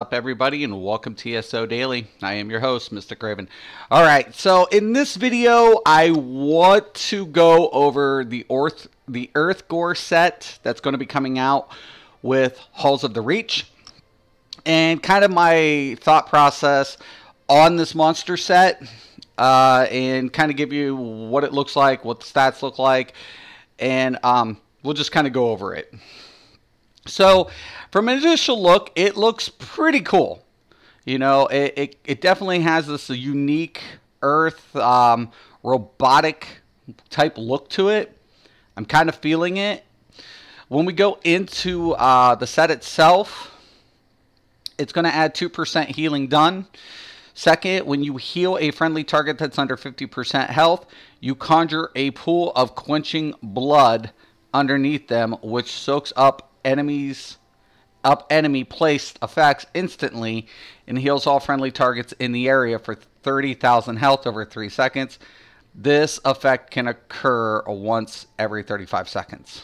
Up, everybody, and welcome to ESO Daily. I am your host, Mr. Craven. All right, so in this video, I want to go over the Earth Gore set that's going to be coming out with Halls of the Reach, and kind of my thought process on this monster set, and kind of give you what it looks like, what the stats look like, and we'll just kind of go over it. So, from an initial look, it looks pretty cool. You know, it definitely has this unique Earth robotic type look to it. I'm kind of feeling it. When we go into the set itself, it's going to add 2% healing done. Second, when you heal a friendly target that's under 50% health, you conjure a pool of quenching blood underneath them, which soaks up enemy placed effects instantly and heals all friendly targets in the area for 30,000 health over 3 seconds. This effect can occur once every 35 seconds.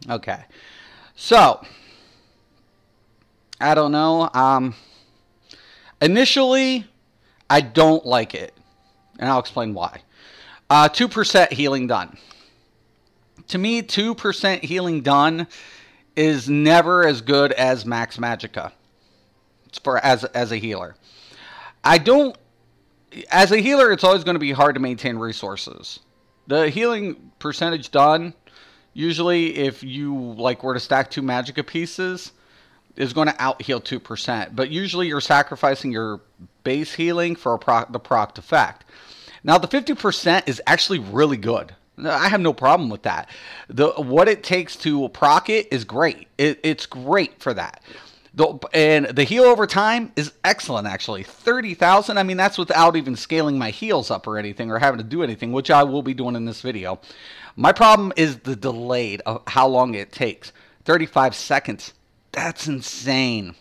Okay, so I don't know. Initially, I don't like it, and I'll explain why. 2% healing done. To me, 2% healing done is never as good as Max Magicka as a healer. As a healer, it's always going to be hard to maintain resources. The healing percentage done, usually if you were to stack 2 Magicka pieces, is going to out heal 2%. But usually you're sacrificing your base healing for the proc effect. Now the 50% is actually really good. I have no problem with that. What it takes to proc it is great. It's great for that. And the heal over time is excellent, actually. 30,000, I mean, that's without even scaling my heals up or anything or having to do anything, which I will be doing in this video. My problem is the delayed of how long it takes. 35 seconds. That's insane.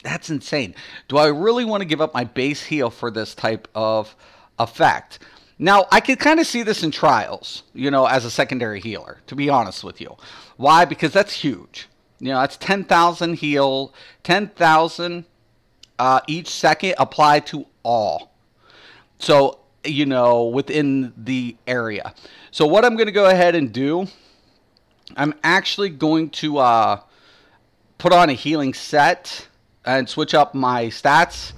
That's insane. Do I really want to give up my base heal for this type of effect? Now, I could kind of see this in trials, you know, as a secondary healer, to be honest with you. Why? Because that's huge. You know, that's 10,000 heal, 10,000 each second applied to all. So, you know, within the area. So what I'm going to go ahead and do, I'm actually going to put on a healing set and switch up my stats.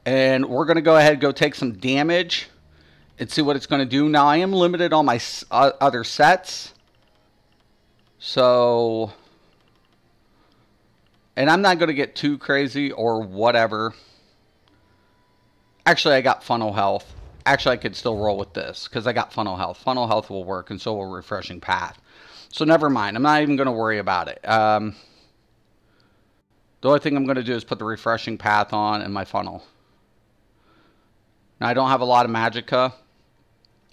And we're going to go ahead and go take some damage and see what it's going to do. Now, I am limited on my other sets. So, and I'm not going to get too crazy or whatever. Actually, I got funnel health. Actually, I could still roll with this because I got funnel health. Funnel health will work, and so will refreshing path. So, never mind. I'm not even going to worry about it. The only thing I'm going to do is put the refreshing path on and my funnel. Now, I don't have a lot of Magicka,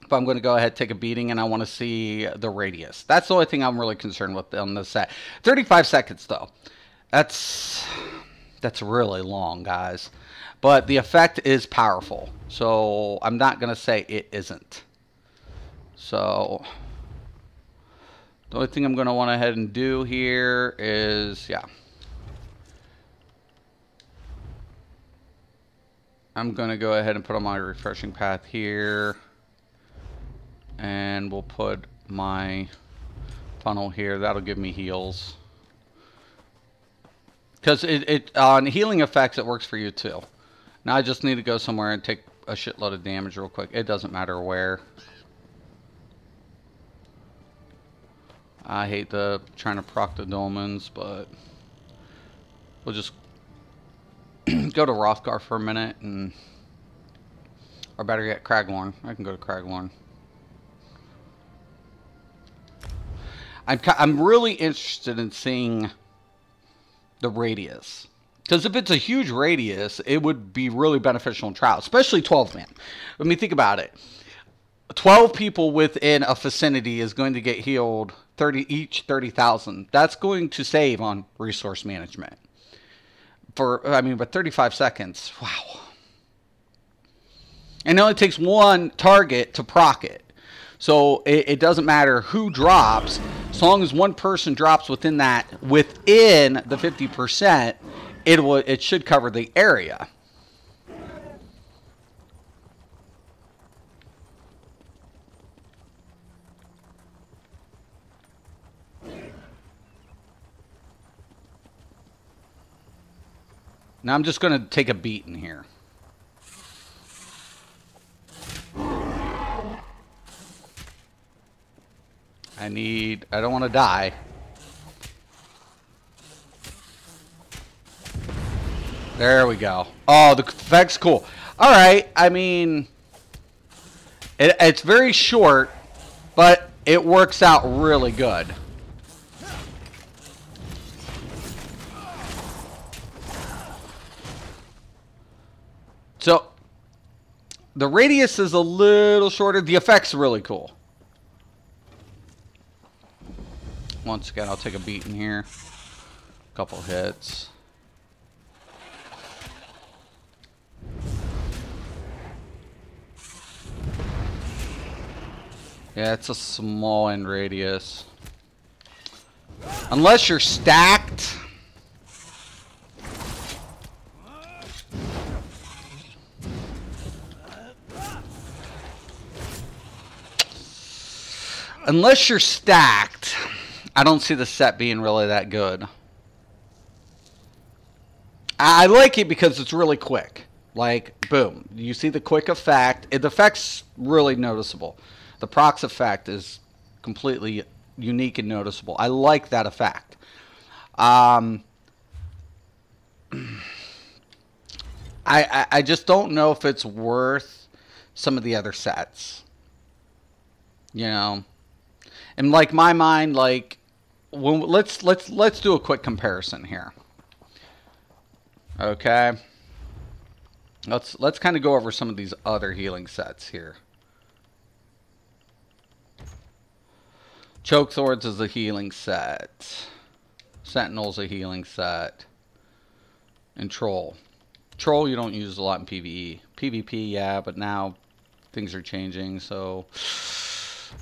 but I'm going to go ahead and take a beating, and I want to see the radius. That's the only thing I'm really concerned with on this set. 35 seconds, though. That's really long, guys. But the effect is powerful, so I'm not going to say it isn't. So, the only thing I'm going to want to head and do here is, yeah. I'm going to go ahead and put on my refreshing path here. And we'll put my funnel here. That'll give me heals. Because on healing effects, it works for you too. Now I just need to go somewhere and take a shitload of damage real quick. It doesn't matter where. I hate trying to proc the dolmens, but we'll just go to Earthgore for a minute, or better yet, Craglorn. I can go to Craglorn. I'm really interested in seeing the radius, because if it's a huge radius, it would be really beneficial in trials, especially 12-man. I mean, think about it. 12 people within a vicinity is going to get healed 30,000. That's going to save on resource management. But 35 seconds. Wow. And it only takes one target to proc it. So it doesn't matter who drops, as long as one person drops within the 50%, it should cover the area. Now I'm just going to take a beating here. I don't want to die. There we go. Oh, the effect's cool. Alright, I mean, it's very short, but it works out really good. So, the radius is a little shorter. The effect's really cool. Once again, I'll take a beating here. Couple hits. Yeah, it's a small end radius. Unless you're stacked. Unless you're stacked, I don't see the set being really that good. I like it because it's really quick. Like, boom. You see the quick effect. The effect's really noticeable. The procs effect is completely unique and noticeable. I like that effect. I just don't know if it's worth some of the other sets. You know? In like my mind, like, let's do a quick comparison here. Okay. Let's kind of go over some of these other healing sets here. Choke Swords is a healing set. Sentinel's a healing set. And Troll. Troll you don't use a lot in PvE. PvP, yeah, but now things are changing, so...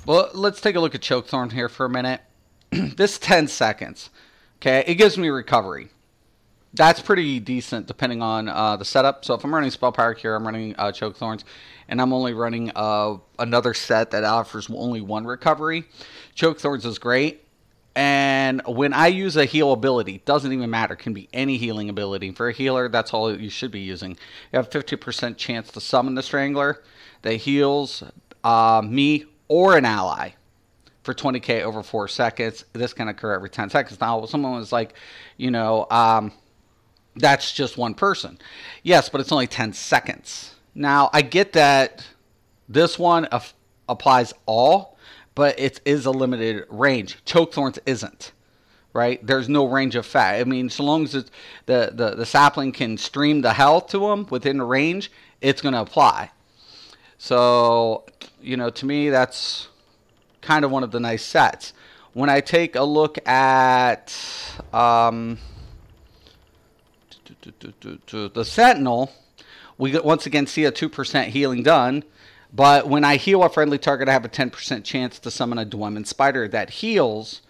Well, let's take a look at Chokethorn here for a minute. This 10 seconds. Okay, it gives me recovery. That's pretty decent depending on the setup. So if I'm running Spell Power Cure, I'm running Chokethorns, and I'm only running another set that offers only one recovery. Chokethorns is great. And when I use a heal ability, doesn't even matter. It can be any healing ability. For a healer, that's all you should be using. You have 50% chance to summon the Strangler that heals me or an ally for 20k over 4 seconds. This can occur every 10 seconds. Now, someone was like, you know, that's just one person. Yes, but it's only 10 seconds. Now, I get that this one applies all, but it is a limited range. Chokethorns isn't, right? There's no range of effect. I mean, so long as the sapling can stream the health to them within the range, it's going to apply. So, you know, to me, that's kind of one of the nice sets. When I take a look at the Sentinel, we once again see a 2% healing done. But when I heal a friendly target, I have a 10% chance to summon a Dwemin Spider that heals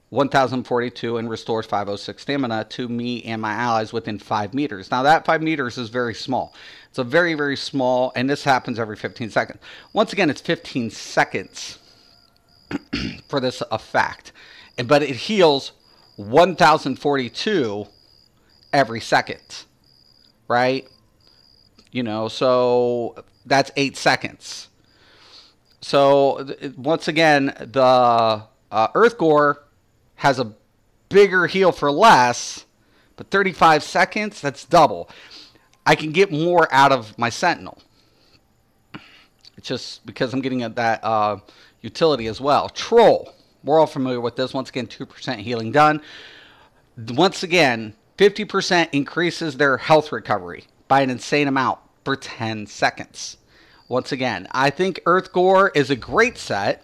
1042 and restores 506 stamina to me and my allies within 5 meters. Now, that 5 meters is very small. It's a very, very small, and this happens every 15 seconds. Once again, it's 15 seconds for this effect. But it heals 1042 every second, right? You know, so that's 8 seconds. So once again, the Earthgore has a bigger heal for less, but 35 seconds, that's double. I can get more out of my Sentinel. It's just because I'm getting at that utility as well. Troll, we're all familiar with this. Once again, 2% healing done. Once again, 50% increases their health recovery by an insane amount for 10 seconds. Once again, I think Earthgore is a great set.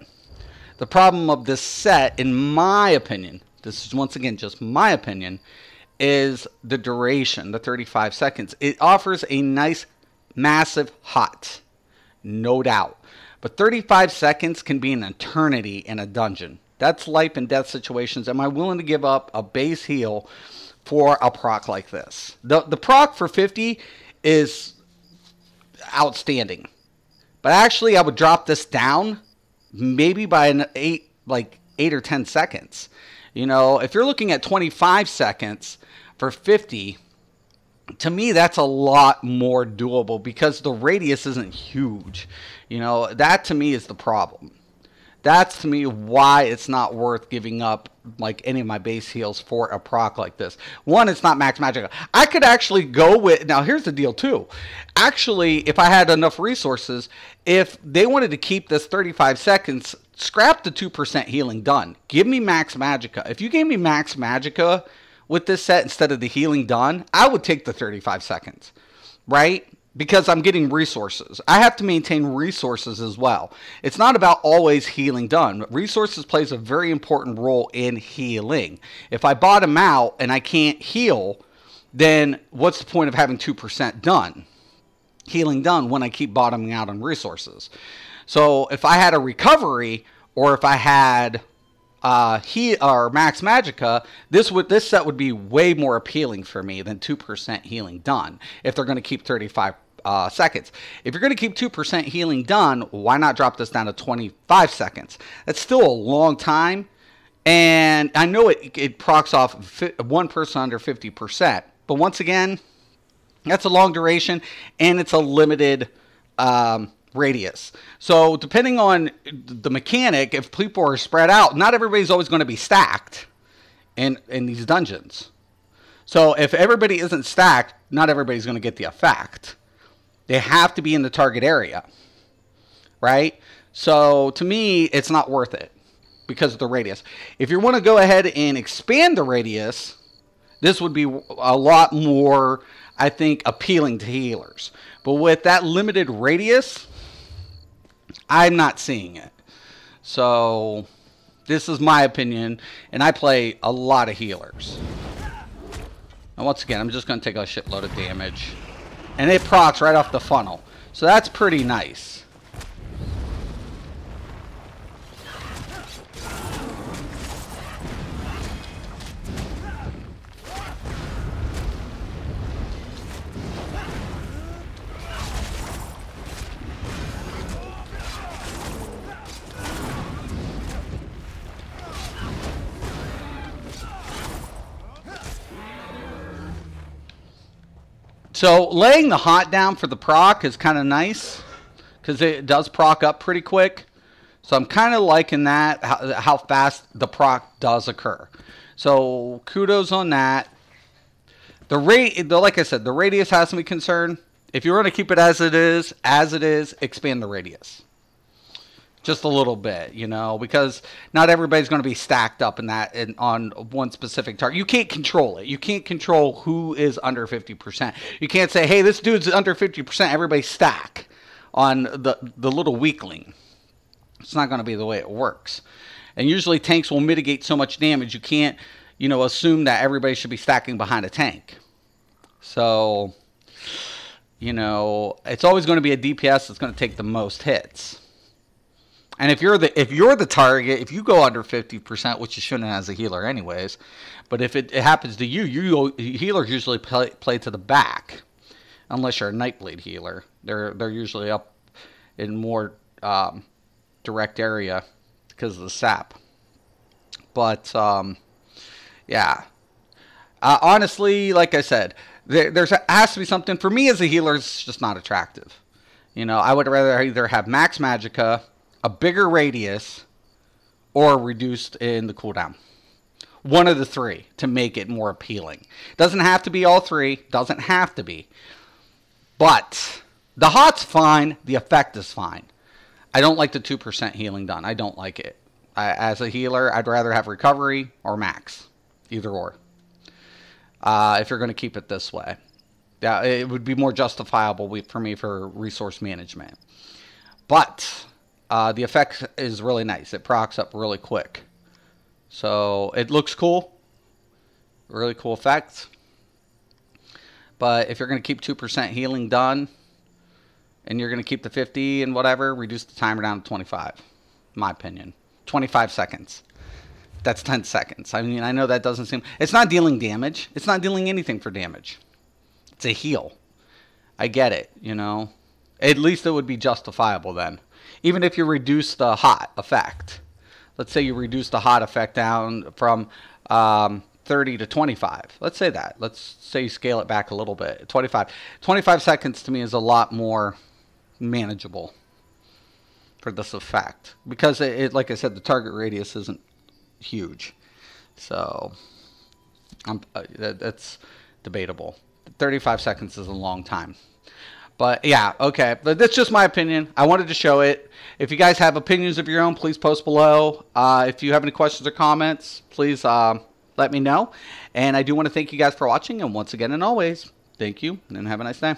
The problem of this set, in my opinion, this is once again just my opinion, is the duration, the 35 seconds. It offers a nice, massive hot, no doubt. But 35 seconds can be an eternity in a dungeon. That's life and death situations. Am I willing to give up a base heal for a proc like this. The proc for 50 is outstanding. But actually, I would drop this down maybe by an 8 or 10 seconds. You know, if you're looking at 25 seconds for 50, to me, that's a lot more doable because the radius isn't huge. You know, that to me is the problem. That's to me why it's not worth giving up like any of my base heals for a proc like this. One, it's not max magic. I could actually go with, now here's the deal too. Actually, if I had enough resources, if they wanted to keep this 35 seconds, scrap the 2% healing done. Give me max magicka. If you gave me max magicka with this set instead of the healing done, I would take the 35 seconds, right? Because I'm getting resources. I have to maintain resources as well. It's not about always healing done. Resources plays a very important role in healing. If I bottom out and I can't heal, then what's the point of having 2% done? Healing done when I keep bottoming out on resources. So if I had a recovery or if I had or max magicka, this set would be way more appealing for me than 2% healing done if they're going to keep 35 seconds. If you're going to keep 2% healing done, why not drop this down to 25 seconds? That's still a long time, and I know it procs off one person under 50%, but once again, that's a long duration, and it's a limited radius. So depending on the mechanic, if people are spread out, not everybody's always going to be stacked in these dungeons. So if everybody isn't stacked, not everybody's going to get the effect. They have to be in the target area, right? So to me, it's not worth it because of the radius. If you want to go ahead and expand the radius, this would be a lot more, I think, appealing to healers. But with that limited radius, I'm not seeing it. So this is my opinion, and I play a lot of healers. And once again, I'm just going to take a shitload of damage. And it procs right off the funnel. So that's pretty nice. So laying the hot down for the proc is kind of nice because it does proc up pretty quick. So I'm kind of liking that, how fast the proc does occur. So kudos on that. Like I said, the radius has to be concerned. If you want to keep it as it is, expand the radius. Just a little bit, you know, because not everybody's going to be stacked up on one specific target. You can't control it. You can't control who is under 50%. You can't say, hey, this dude's under 50%. Everybody stack on the little weakling. It's not going to be the way it works. And usually tanks will mitigate so much damage. You can't, you know, assume that everybody should be stacking behind a tank. So, you know, it's always going to be a DPS that's going to take the most hits. And if you're the target, if you go under 50%, which you shouldn't as a healer anyways, but if it happens to you, healers usually play to the back, unless you're a Nightblade healer. They're usually up in more direct area because of the sap. But yeah, honestly, like I said, there has to be something for me as a healer. It's just not attractive. You know, I would rather either have max magicka, a bigger radius, or reduced in the cooldown. One of the three to make it more appealing. Doesn't have to be all three. Doesn't have to be. But the hot's fine. The effect is fine. I don't like the 2% healing done. I don't like it. As a healer, I'd rather have recovery or max. Either or. If you're going to keep it this way. Yeah, it would be more justifiable for me for resource management. But the effect is really nice. It procs up really quick. So it looks cool. Really cool effect. But if you're going to keep 2% healing done, and you're going to keep the 50 and whatever, reduce the timer down to 25. In my opinion. 25 seconds. that's 10 seconds. I mean, I know that doesn't seem... It's not dealing damage. It's not dealing anything for damage. It's a heal. I get it, you know. At least it would be justifiable then. Even if you reduce the hot effect. Let's say you reduce the hot effect down from 30 to 25. Let's say that. Let's say you scale it back a little bit. 25. 25 seconds to me is a lot more manageable for this effect. Because, like I said, the target radius isn't huge. So, that's debatable. 35 seconds is a long time. But yeah, okay. But that's just my opinion. I wanted to show it. If you guys have opinions of your own, please post below. If you have any questions or comments, please let me know. And I do want to thank you guys for watching. And once again and always, thank you and have a nice day.